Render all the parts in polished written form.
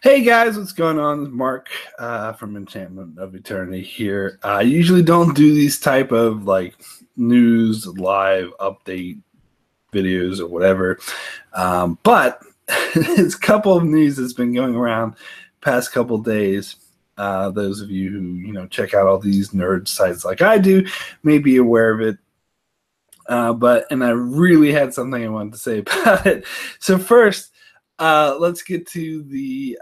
Hey guys, what's going on? It's Mark from Enchantment of Eternity here. I usually don't do these type of like news live update videos or whatever, but there's a couple of news that's been going around past couple days. Those of you who check out all these nerd sites like I do may be aware of it. And I really had something I wanted to say about it. So first, let's get to the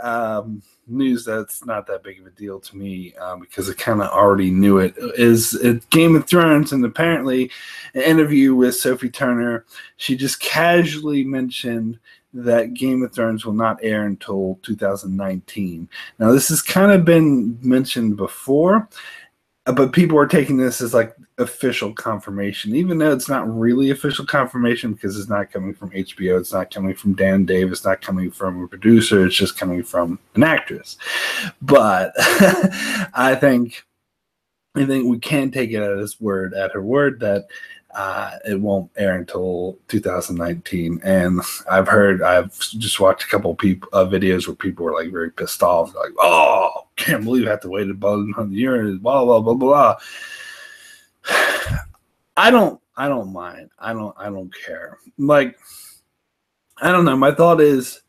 news that's not that big of a deal to me because I kind of already knew it. Is Game of Thrones, and apparently an interview with Sophie Turner, she just casually mentioned that Game of Thrones will not air until 2019. Now, this has kind of been mentioned before, but people are taking this as like official confirmation, even though it's not really official confirmation because it's not coming from HBO, it's not coming from Dan Davis, it's not coming from a producer, it's just coming from an actress. But I think we can take it at her word that it won't air until 2019. And I've just watched a couple of videos where people were like very pissed off, like, "Oh, can't believe I have to wait about another year," blah blah blah blah. I don't mind. I don't care. Like, I don't know. My thought is,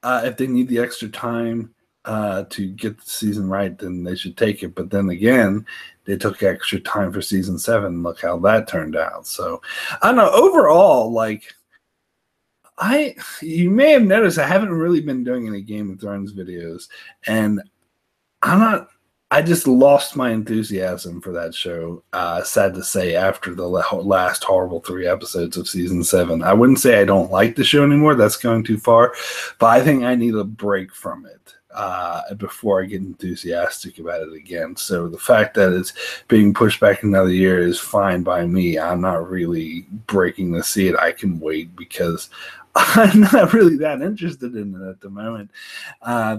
if they need the extra time to get the season right, then they should take it. But then again, they took extra time for season 7. Look how that turned out. So I don't know. Overall, like, you may have noticed I haven't really been doing any Game of Thrones videos, and I just lost my enthusiasm for that show. Sad to say, after the last horrible 3 episodes of season 7. I wouldn't say I don't like the show anymore. That's going too far. But I think I need a break from it before I get enthusiastic about it again. So the fact that it's being pushed back another year is fine by me. I'm not really breaking to see it. I can wait because I'm not really that interested in it at the moment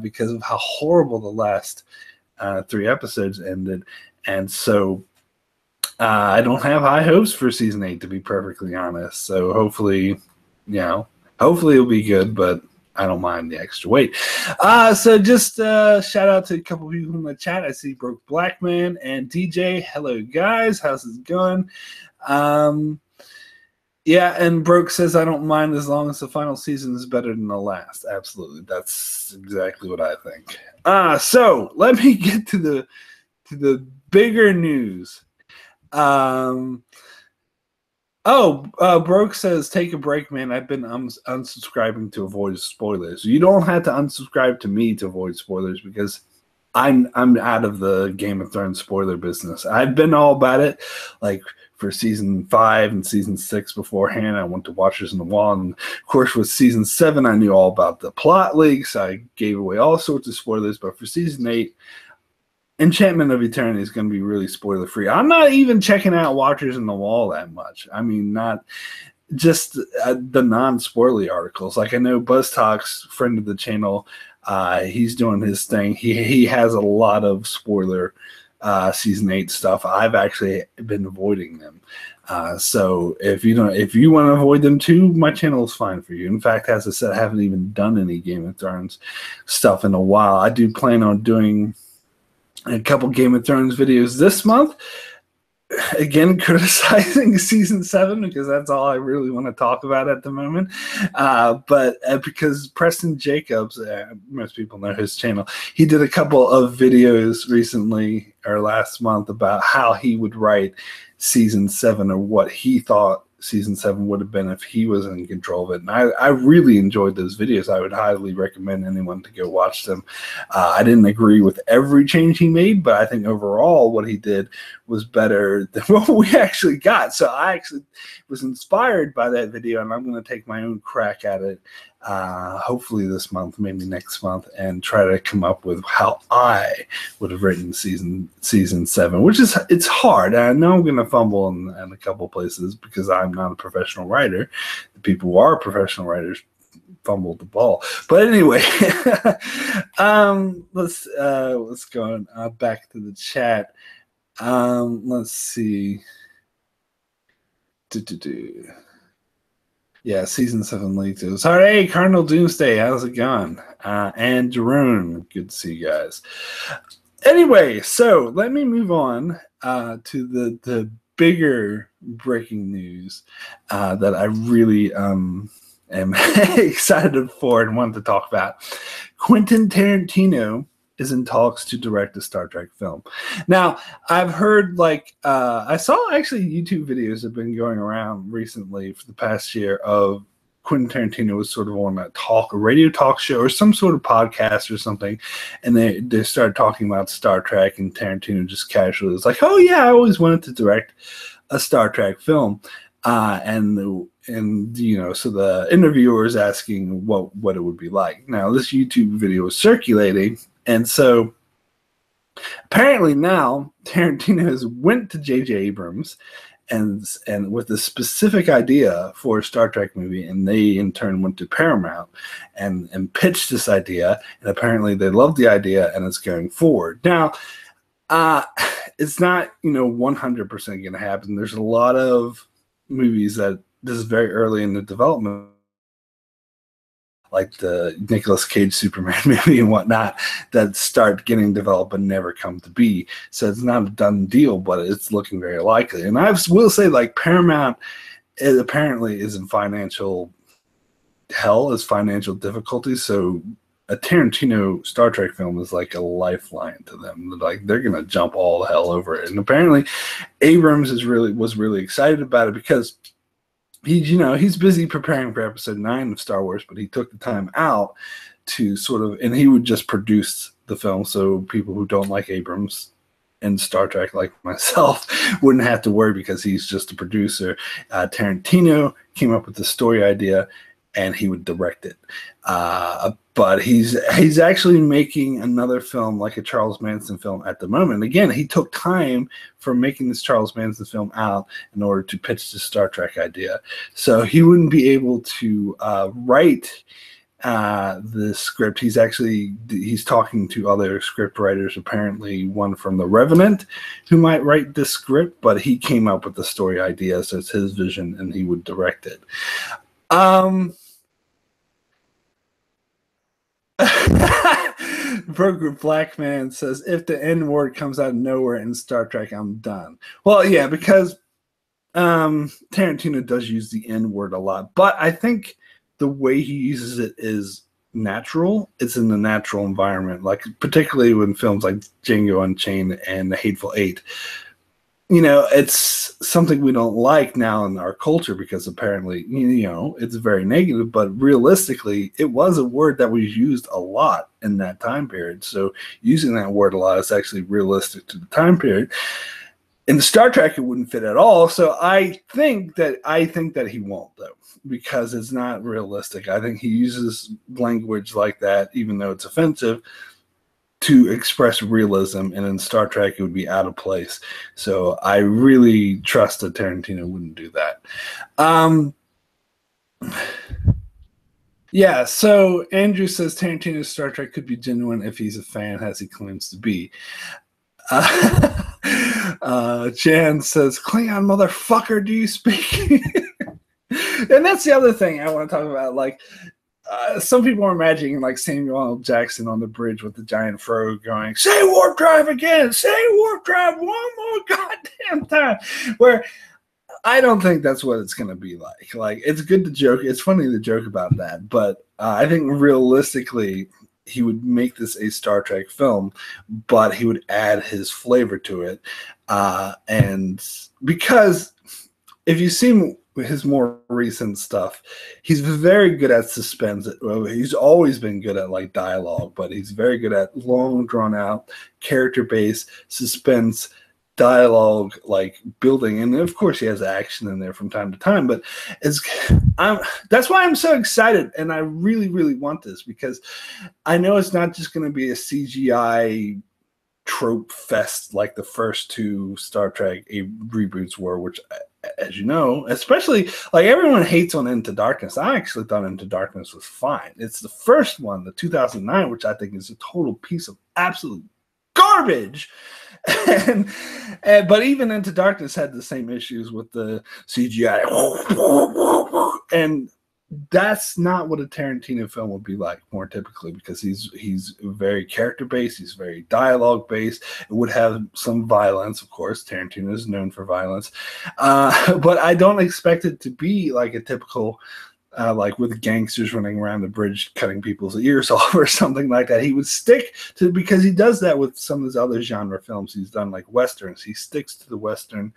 because of how horrible the last 3 episodes ended, and so I don't have high hopes for season 8, to be perfectly honest. So hopefully it'll be good, but I don't mind the extra wait. So just shout out to a couple people in the chat. I see Broke Blackman and DJ. Hello guys, how's it going? Yeah, and Broke says, I don't mind as long as the final season is better than the last. Absolutely. That's exactly what I think. So let me get to the bigger news. Broke says, take a break, man. I've been unsubscribing to avoid spoilers. You don't have to unsubscribe to me to avoid spoilers because I'm out of the Game of Thrones spoiler business. I've been all about it, like for season 5 and season 6 beforehand. I went to Watchers on the Wall, and of course with season 7 I knew all about the plot leaks. I gave away all sorts of spoilers, but for season 8, Enchantment of Eternity is going to be really spoiler free. I'm not even checking out Watchers on the Wall that much. I mean, not just the non-spoilery articles. Like, I know Buzz Talks, friend of the channel, he's doing his thing. He has a lot of spoiler season 8 stuff. I've actually been avoiding them. So if you want to avoid them too, my channel is fine for you. In fact, as I said, I haven't even done any Game of Thrones stuff in a while. I do plan on doing a couple Game of Thrones videos this month. Again, criticizing season 7 because that's all I really want to talk about at the moment. But because Preston Jacobs, most people know his channel, he did a couple of videos recently or last month about how he would write season 7 or what he thought season 7 would have been if he was in control of it. And I really enjoyed those videos. I would highly recommend anyone to go watch them. I didn't agree with every change he made, but I think overall what he did was better than what we actually got. So I actually was inspired by that video, and I'm going to take my own crack at it hopefully this month, maybe next month, and try to come up with how I would have written season 7, which is, it's hard. I know I'm going to fumble in a couple places because I'm not a professional writer. The people who are professional writers fumbled the ball. But anyway, let's go back to the chat. Let's see. Yeah, season 7 leads. It was hard. Hey, Cardinal Doomsday, how's it going? And Jerome, good to see you guys. Anyway, so let me move on to the bigger breaking news that I really am excited for and wanted to talk about. Quentin Tarantino is in talks to direct a Star Trek film. Now, I've heard I saw actually YouTube videos have been going around recently for the past year of Quentin Tarantino was sort of on a radio talk show or some sort of podcast or something, and they started talking about Star Trek, and Tarantino just casually was like, "Oh yeah, I always wanted to direct a Star Trek film," and so the interviewer is asking what it would be like. Now this YouTube video is circulating, and so apparently now Tarantino has went to J.J. Abrams and with a specific idea for a Star Trek movie, and they in turn went to Paramount and pitched this idea, and apparently they loved the idea and it's going forward. Now, it's not 100% going to happen. There's a lot of movies that this is very early in the development, like the Nicolas Cage Superman movie and whatnot, that start getting developed and never come to be. So it's not a done deal, but it's looking very likely. And I will say, Paramount apparently is in financial hell, is financial difficulties. So a Tarantino Star Trek film is like a lifeline to them. They're going to jump all the hell over it. And apparently Abrams was really excited about it because he's busy preparing for episode 9 of Star Wars, but he took the time out to and he would just produce the film, so people who don't like Abrams and Star Trek, like myself, wouldn't have to worry because he's just a producer. Tarantino came up with the story idea, and he would direct it. But he's actually making another film, like a Charles Manson film at the moment. Again, he took time from making this Charles Manson film out in order to pitch the Star Trek idea. So he wouldn't be able to write the script. He's talking to other script writers, apparently one from The Revenant, who might write this script, but he came up with the story idea, so it's his vision, and he would direct it. Broker Black Man says, if the N word comes out of nowhere in Star Trek, I'm done. Well, yeah, because Tarantino does use the N word a lot, but I think the way he uses it is natural. It's in the natural environment, particularly when films like Django Unchained and The Hateful Eight. It's something we don't like now in our culture because apparently, it's very negative, but realistically, it was a word that was used a lot in that time period. So using that word a lot is actually realistic to the time period. In Star Trek, it wouldn't fit at all. So I think that he won't, though, because it's not realistic. I think he uses language like that, even though it's offensive, to express realism, and in Star Trek it would be out of place. So I really trust that Tarantino wouldn't do that. Yeah, so Andrew says Tarantino's Star Trek could be genuine if he's a fan, as he claims to be. Jan says, Klingon motherfucker, do you speak? And that's the other thing I want to talk about. Some people are imagining Samuel L. Jackson on the bridge with the giant frog going, say warp drive again, say warp drive one more goddamn time. Where I don't think that's what it's going to be like. It's good to joke. It's funny to joke about that. But I think realistically, he would make this a Star Trek film, but he would add his flavor to it. And because if you see his more recent stuff, he's very good at suspense. He's always been good at dialogue, but he's very good at long, drawn out, character-based suspense dialogue, building. And of course, he has action in there from time to time. But that's why I'm so excited, and I really, really want this because I know it's not just going to be a CGI trope fest like the first 2 Star Trek reboots were, which, as you know, especially everyone hates on Into Darkness. I actually thought Into Darkness was fine. It's the first one, the 2009, which I think is a total piece of absolute garbage. But even Into Darkness had the same issues with the CGI. And that's not what a Tarantino film would be like more typically, because he's very character based, he's very dialogue based. It would have some violence, of course. Tarantino is known for violence, but I don't expect it to be like a typical. Like with gangsters running around the bridge cutting people's ears off or something like that. He would stick to, because he does that with some of his other genre films he's done, like westerns. He sticks to the western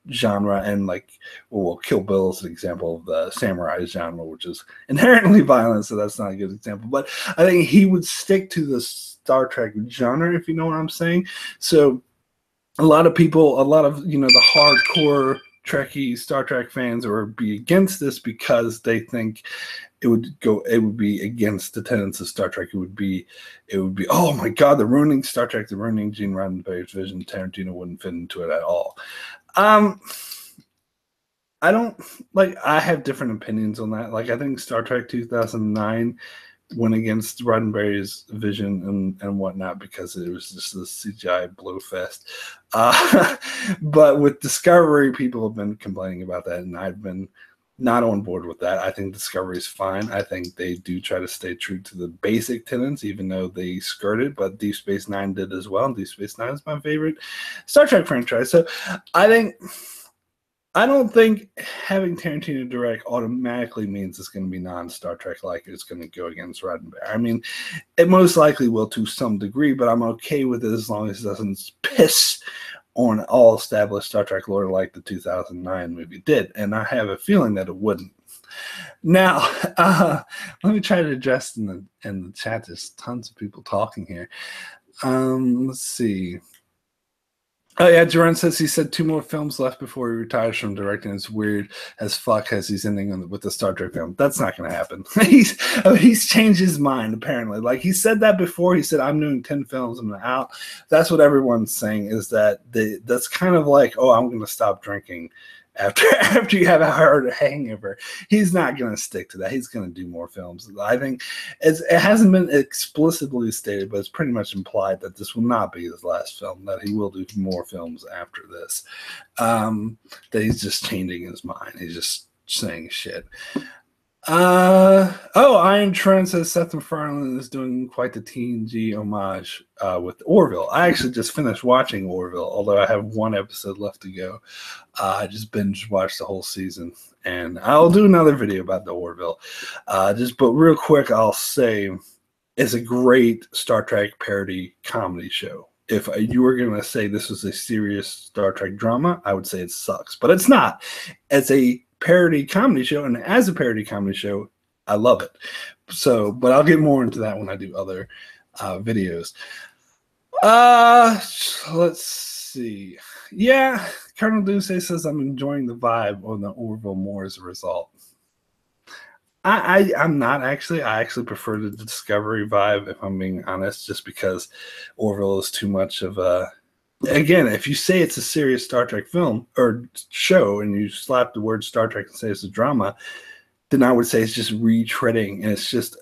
genre, and like, well, Kill Bill is an example of the samurai genre, which is inherently violent, so that's not a good example. But I think he would stick to the Star Trek genre, if you know what I'm saying. So a lot of people, a lot of, you know, the hardcore Trekkie Star Trek fans would be against this because they think it would be against the tenets of Star Trek. It would be, oh my God, they're ruining Star Trek, they're ruining Gene Roddenberry's vision. Tarantino wouldn't fit into it at all. I don't, like, I have different opinions on that. Like, I think Star Trek 2009 went against Roddenberry's vision and whatnot because it was just a CGI blowfest. But with Discovery, people have been complaining about that, and I've been not on board with that. I think Discovery is fine. I think they do try to stay true to the basic tenets, even though they skirted, but Deep Space Nine did as well. Deep Space Nine is my favorite Star Trek franchise. So I don't think having Tarantino direct automatically means it's going to be non-Star Trek like it's going to go against Roddenberry. I mean, it most likely will to some degree, but I'm okay with it as long as it doesn't piss on all established Star Trek lore like the 2009 movie did, and I have a feeling that it wouldn't. Now, let me try to address in the chat. There's tons of people talking here. Let's see. Oh yeah, Jerome says he said 2 more films left before he retires from directing. It's weird as fuck as he's ending with the Star Trek film. That's not going to happen. He's changed his mind apparently. Like, he said that before. He said, "I'm doing 10 films. I'm out." That's what everyone's saying. Is that that's kind of like, oh, I'm going to stop drinking after you have a hard hangover. He's not going to stick to that. He's going to do more films. I think it hasn't been explicitly stated, but it's pretty much implied that this will not be his last film, that he will do more films after this, that he's just changing his mind. He's just saying shit. Iron Trent says Seth MacFarlane is doing quite the TNG homage with Orville. I actually just finished watching Orville, although I have 1 episode left to go. I just binge watched the whole season, and I'll do another video about the Orville. But real quick, I'll say it's a great Star Trek parody comedy show. If you were going to say this was a serious Star Trek drama, I would say it sucks, but it's not. It's a parody comedy show, and as a parody comedy show, I love it. So, but I'll get more into that when I do other videos. Let's see. Yeah, Colonel Duce says I'm enjoying the vibe on the Orville more as a result. I'm not actually. I actually prefer the Discovery vibe, if I'm being honest, just because Orville is too much of a. Again, if you say it's a serious Star Trek film or show and you slap the word Star Trek and say it's a drama, then I would say it's just retreading, and it's just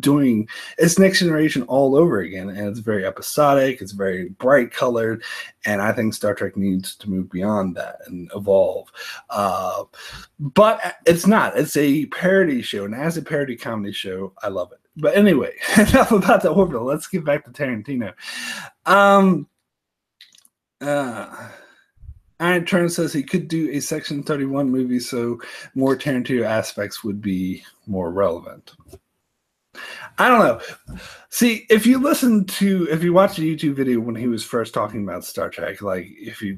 doing it's Next Generation all over again, and it's very episodic, it's very bright colored, and I think Star Trek needs to move beyond that and evolve. But it's not. It's a parody show, and as a parody comedy show, I love it. But anyway, enough about the Orville. Let's get back to Tarantino. Iron Turn says he could do a Section 31 movie, so more Tarantino aspects would be more relevant. I don't know. See, if you watch a YouTube video when he was first talking about Star Trek, like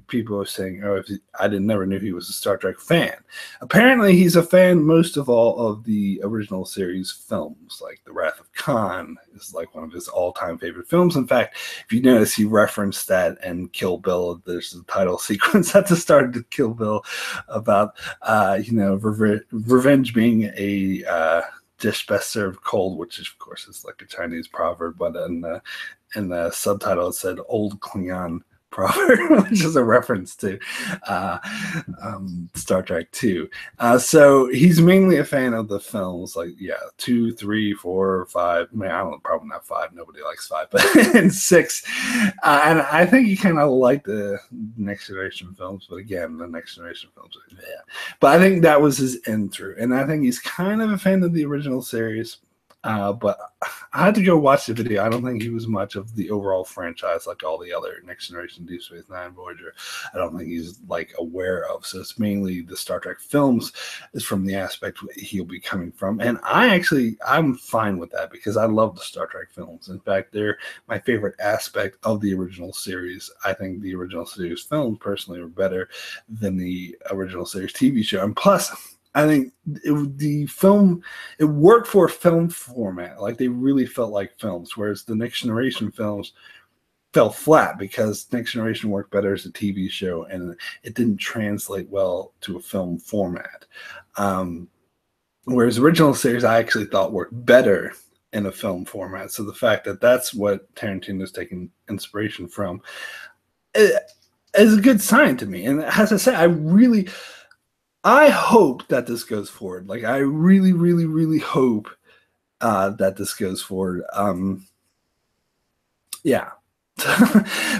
people are saying, "Oh, never knew he was a Star Trek fan." Apparently, he's a fan most of all of the original series films, like The Wrath of Khan is like one of his all-time favorite films. In fact, if you notice, he referenced that in Kill Bill. There's a title sequence at the start of Kill Bill about revenge being a dish best served cold, which of course is like a Chinese proverb, but in the subtitle it said "Old Klingon proverb, which is a reference to Star Trek 2. So he's mainly a fan of the films, like 2, 3, 4, 5. I mean, I don't know, probably not 5. Nobody likes 5, but and 6. And I think he kind of liked the Next Generation films, but again, the Next Generation films, But I think that was his end through, and I think he's kind of a fan of the original series. But I had to go watch the video. I don't think he was much of the overall franchise like all the other Next Generation, Deep Space Nine, Voyager. I don't think he's like aware of. So it's mainly the Star Trek films is from the aspect he'll be coming from. And I'm fine with that because I love the Star Trek films. In fact, they're my favorite aspect of the original series. I think the original series films personally are better than the original series TV show. And plus, I think it worked for a film format. Like they really felt like films, whereas the Next Generation films fell flat because Next Generation worked better as a TV show and it didn't translate well to a film format. Whereas original series I actually thought worked better in a film format. So the fact that that's what Tarantino's taking inspiration from is a good sign to me. And as I said, I hope that this goes forward. Like, I really, really, really hope that this goes forward. Yeah.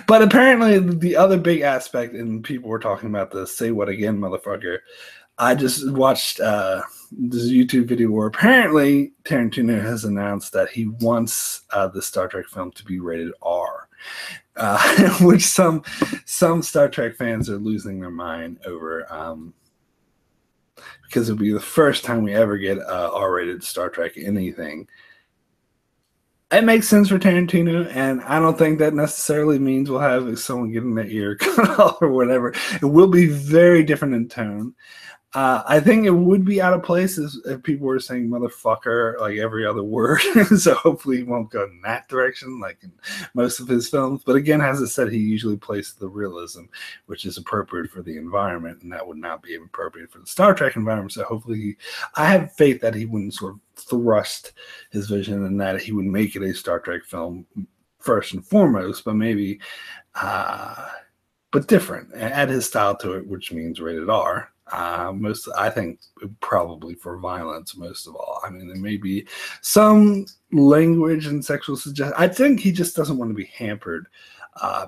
But apparently the other big aspect, and people were talking about this, say what again, motherfucker. I just watched this YouTube video where apparently Tarantino has announced that he wants the Star Trek film to be rated R. Which some Star Trek fans are losing their mind over. Because it'll be the first time we ever get R-rated Star Trek anything. It makes sense for Tarantino, and I don't think that necessarily means we'll have someone getting their ear cut off or whatever. It will be very different in tone. I think it would be out of place if people were saying motherfucker like every other word. So hopefully he won't go in that direction like in most of his films. But again, as I said, he usually plays the realism, which is appropriate for the environment, and that would not be appropriate for the Star Trek environment. So hopefully I have faith that he wouldn't sort of thrust his vision and that he would make it a Star Trek film first and foremost, but maybe but different. Add his style to it, which means rated R. I think probably for violence most of all. I mean, there may be some language and sexual suggestion. I think he just doesn't want to be hampered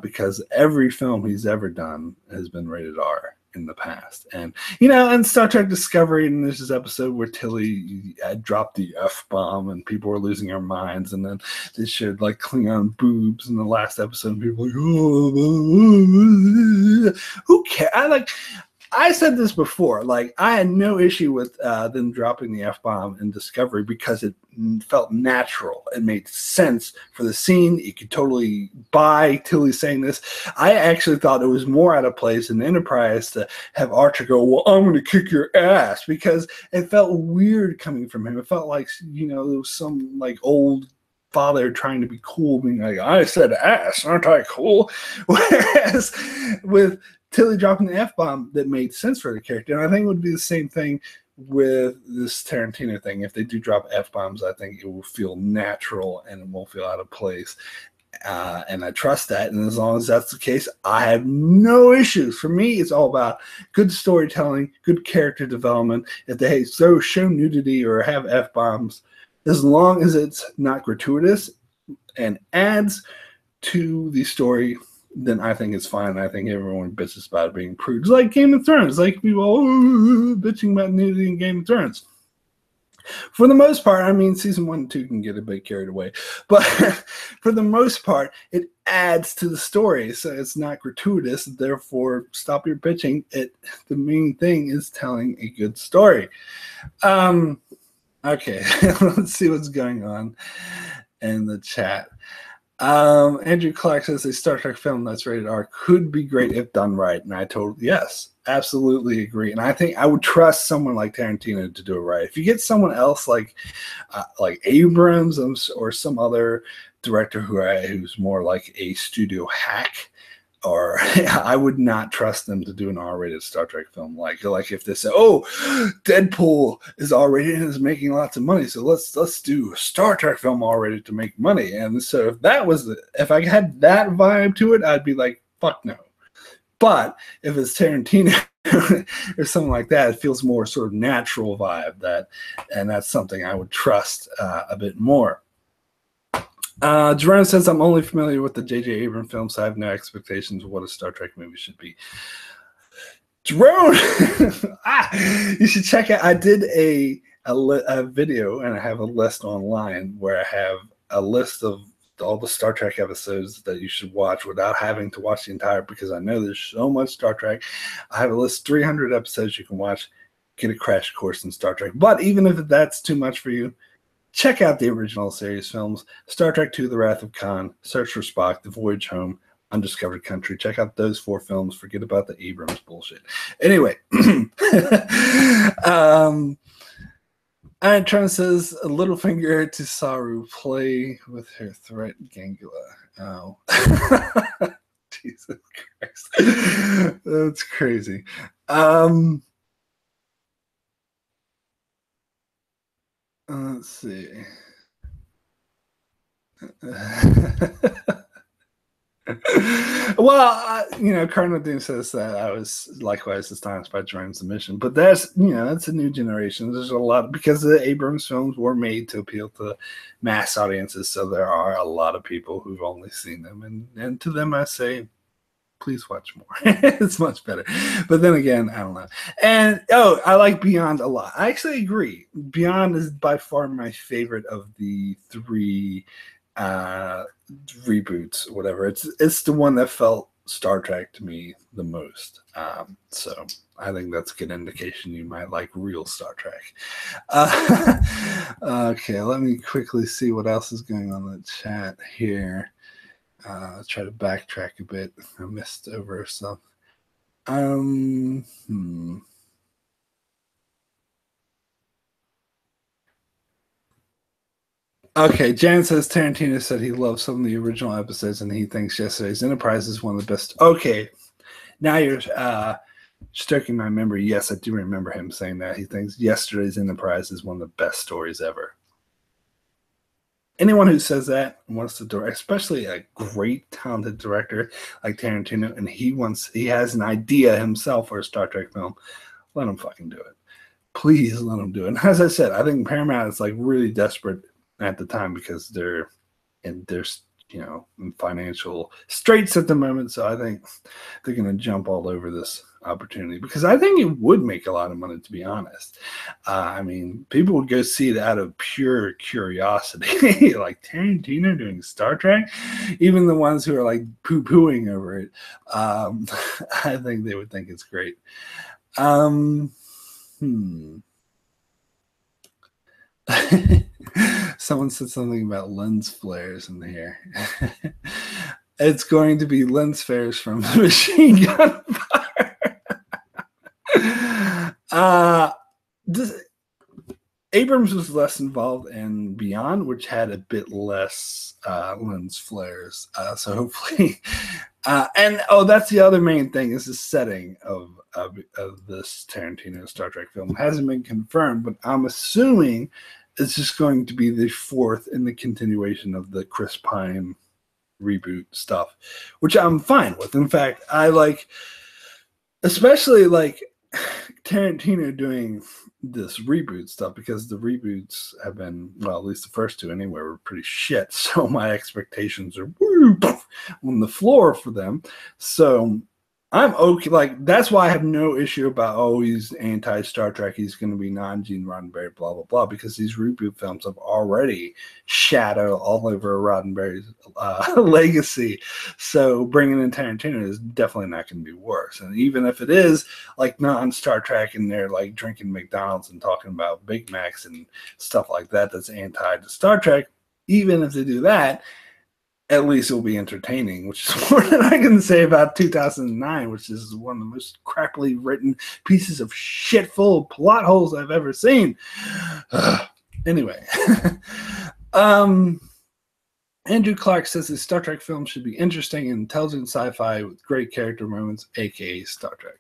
because every film he's ever done has been rated R in the past. And, in Star Trek Discovery, and there's this episode where Tilly dropped the F-bomb and people were losing their minds, and then they showed like Klingon boobs in the last episode, and people were like, oh, who cares? I said this before, like I had no issue with them dropping the F-bomb in Discovery because it felt natural. It made sense for the scene. You could totally buy Tilly saying this. I actually thought it was more out of place in Enterprise to have Archer go, well, I'm going to kick your ass, because it felt weird coming from him. It felt like, there was some like old father trying to be cool, being like, I said ass, aren't I cool? Whereas with Tilly dropping the F-bomb, that made sense for the character. And I think it would be the same thing with this Tarantino thing. If they do drop F-bombs, I think it will feel natural and it won't feel out of place. And I trust that. And as long as that's the case, I have no issues. For me, it's all about good storytelling, good character development. If they show nudity or have F-bombs, as long as it's not gratuitous and adds to the story, then I think it's fine. I think everyone bitches about it being prudes. Like Game of Thrones. Like people bitching about nudity in Game of Thrones. For the most part, I mean, season 1 and 2 can get a bit carried away. But for the most part, it adds to the story. So it's not gratuitous. Therefore, stop your bitching. The main thing is telling a good story. Okay, let's see what's going on in the chat. Andrew Clark says a Star Trek film that's rated R could be great if done right, and I yes, absolutely agree. And I think I would trust someone like Tarantino to do it right. If you get someone else like Abrams or some other director who's more like a studio hack, or I would not trust them to do an R-rated Star Trek film. Like if they say, "Oh, Deadpool is R-rated and is making lots of money, so let's do a Star Trek film R-rated to make money." And so if I had that vibe to it, I'd be like, Fuck no. But if it's Tarantino or something like that, it feels more sort of natural vibe, and that's something I would trust a bit more. Jerome says, I'm only familiar with the J.J. Abrams films, so I have no expectations of what a Star Trek movie should be. Jerome, you should check out. I did a video, and I have a list online where I have a list of all the Star Trek episodes that you should watch without having to watch the entire, because I know there's so much Star Trek. I have a list of 300 episodes you can watch, get a crash course in Star Trek. But even if that's too much for you, check out the original series films, Star Trek II, The Wrath of Khan, Search for Spock, The Voyage Home, Undiscovered Country. Check out those 4 films. Forget about the Abrams bullshit. Anyway, Iron Tron says, a little finger to Saru, play with her threat Gangula. Oh. Jesus Christ. That's crazy. Let's see. Well, Cardinal Doom says that I was likewise astonished by Jerome's submission, but that's a new generation. There's a lot because the Abrams films were made to appeal to mass audiences, so there are a lot of people who've only seen them, and to them I say, please watch more. It's much better. But then again, I don't know. And I like Beyond a lot. I actually agree. Beyond is by far my favorite of the 3 reboots, whatever. It's the one that felt Star Trek to me the most. So I think that's a good indication you might like real Star Trek. Okay, let me quickly see what else is going on in the chat here. Try to backtrack a bit. I missed over some. Okay, Jan says Tarantino said he loves some of the original episodes and he thinks Yesterday's Enterprise is one of the best. Okay, now you're stoking my memory. Yes, I do remember him saying that. He thinks Yesterday's Enterprise is one of the best stories ever. Anyone who says that wants to direct, especially a great, talented director like Tarantino, and he has an idea himself for a Star Trek film, let him fucking do it. Please let him do it. And as I said, I think Paramount is like really desperate at the time because they're in financial straits at the moment. So I think they're going to jump all over this opportunity because I think it would make a lot of money, to be honest. I mean, people would go see it out of pure curiosity, like Tarantino doing Star Trek. Even the ones who are like poo-pooing over it, I think they would think it's great. Someone said something about lens flares in here. It's going to be lens flares from the Machine Gun Fire. Abrams was less involved in Beyond, which had a bit less lens flares. So hopefully, that's the other main thing is the setting of this Tarantino Star Trek film. It hasn't been confirmed, but I'm assuming it's just going to be the 4th in the continuation of the Chris Pine reboot stuff, which I'm fine with. In fact, I like, especially like Tarantino doing this reboot stuff because the reboots have been, well, at least the first 2 anyway, were pretty shit. So my expectations are on the floor for them. So I'm okay. Like, that's why I have no issue about, he's anti-Star Trek. He's going to be non-Gene Roddenberry, blah, blah, blah, because these reboot films have already shadowed all over Roddenberry's legacy. So bringing in Tarantino is definitely not going to be worse. And even if it is like non-Star Trek and they're like drinking McDonald's and talking about Big Macs and stuff like that, that's anti to Star Trek, even if they do that, at least it'll be entertaining, which is more than I can say about 2009, which is one of the most crappily written pieces of shit full of plot holes I've ever seen. Anyway. Andrew Clark says the Star Trek film should be interesting and intelligent sci-fi with great character moments, aka Star Trek.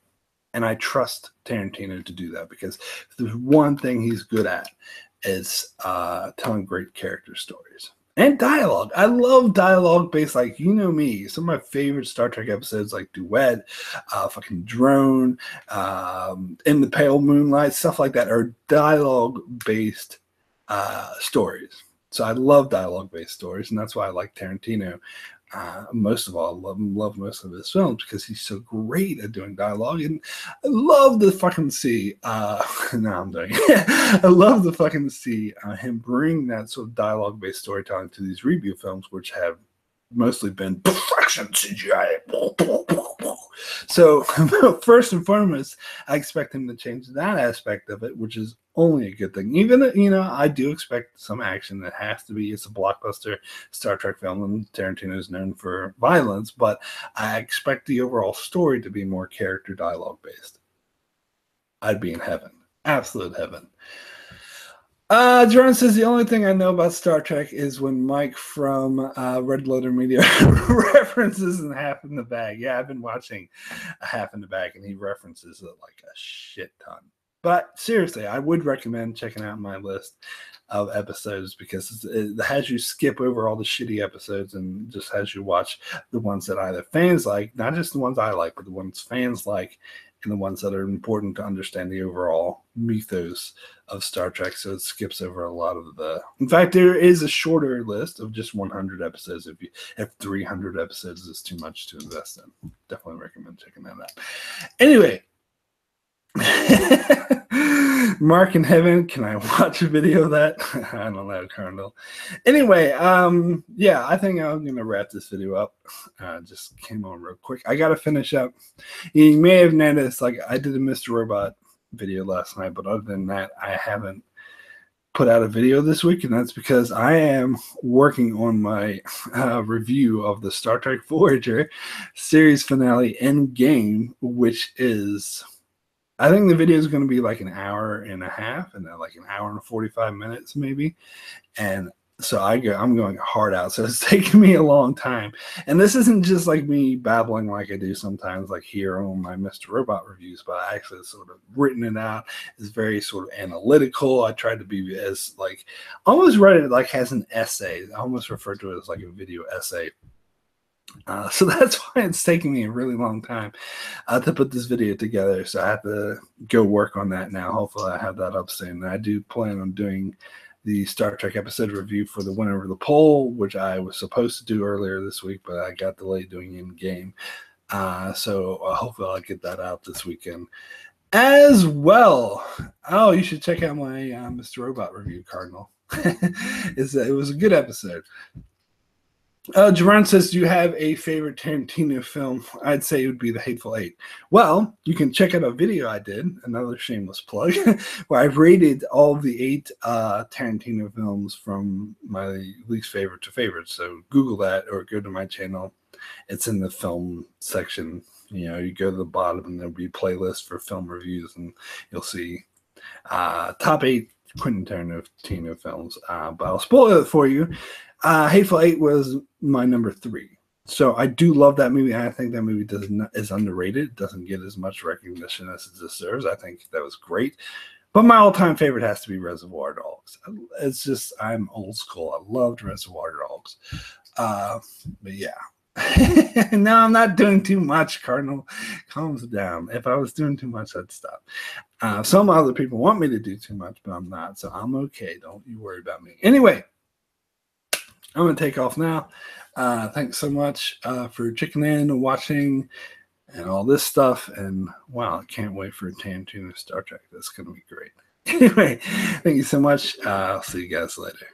And I trust Tarantino to do that because if there's one thing he's good at is telling great character stories. And dialogue. I love dialogue based, like, you know me. Some of my favorite Star Trek episodes, like Duet, fucking Drone, In the Pale Moonlight, stuff like that, are dialogue based stories. So I love dialogue based stories, and that's why I like Tarantino. Most of all, I love most of his films because he's so great at doing dialogue, and I love to fucking see. No, I'm doing. I love to fucking see him bring that sort of dialogue-based storytelling to these review films, which have mostly been perfection CGI. So first and foremost, I expect him to change that aspect of it, which is only a good thing. Even, you know, I do expect some action. That has to be. It's a blockbuster Star Trek film, and Tarantino is known for violence, but I expect the overall story to be more character dialogue based. I'd be in heaven. Absolute heaven. Jordan says the only thing I know about Star Trek is when Mike from Red Letter Media references in Half in the Bag. Yeah, I've been watching Half in the Bag, and he references it like a shit ton. But seriously, I would recommend checking out my list of episodes because it has you skip over all the shitty episodes and just has you watch the ones that either fans like, not just the ones I like, but the ones fans like, and the ones that are important to understand the overall mythos of Star Trek. So it skips over a lot of the. In fact, there is a shorter list of just 100 episodes. If 300 episodes is too much to invest in, definitely recommend checking that out. Anyway. Mark in heaven, can I watch a video of that? I don't know, Colonel. Anyway, yeah, I think I'm gonna wrap this video up. Just came on real quick. I gotta finish up. You may have noticed, like, I did a Mr. Robot video last night, but other than that, I haven't put out a video this week, and that's because I am working on my review of the Star Trek Voyager series finale Endgame, which is. I think the video is going to be like an hour and a half, and then like an hour and 45 minutes maybe. And so I'm going hard out. So it's taking me a long time. And this isn't just like me babbling like I do sometimes, like here on my Mr. Robot reviews, but I actually sort of written it out. It's very sort of analytical. I tried to be as like, almost read it like as an essay. I almost refer to it as like a video essay. So that's why it's taking me a really long time to put this video together. So I have to go work on that now. Hopefully I have that up soon. I do plan on doing the Star Trek episode review for the winner of the poll, which I was supposed to do earlier this week, but I got delayed doing in game. So hopefully I'll get that out this weekend as well. Oh, you should check out my Mr. Robot review, Cardinal. It was a good episode. Jerron says, do you have a favorite Tarantino film? I'd say it would be The Hateful Eight. Well, you can check out a video I did, another shameless plug, where I rated all of the 8 Tarantino films from my least favorite to favorite. So Google that or go to my channel. It's in the film section. You know, you go to the bottom and there'll be a playlist for film reviews, and you'll see top 8 Quentin Tarantino films. But I'll spoil it for you. Hateful Eight was my number 3. So I do love that movie. I think that movie is underrated. It doesn't get as much recognition as it deserves. I think that was great. But my all-time favorite has to be Reservoir Dogs. It's just, I'm old school. I loved Reservoir Dogs. But yeah. No, I'm not doing too much, Cardinal. Calms down. If I was doing too much, I'd stop. Some other people want me to do too much, but I'm not. So I'm okay. Don't you worry about me. Anyway. I'm going to take off now. Thanks so much for checking in and watching and all this stuff. And wow, I can't wait for Tarantino Star Trek. That's going to be great. Anyway, thank you so much. I'll see you guys later.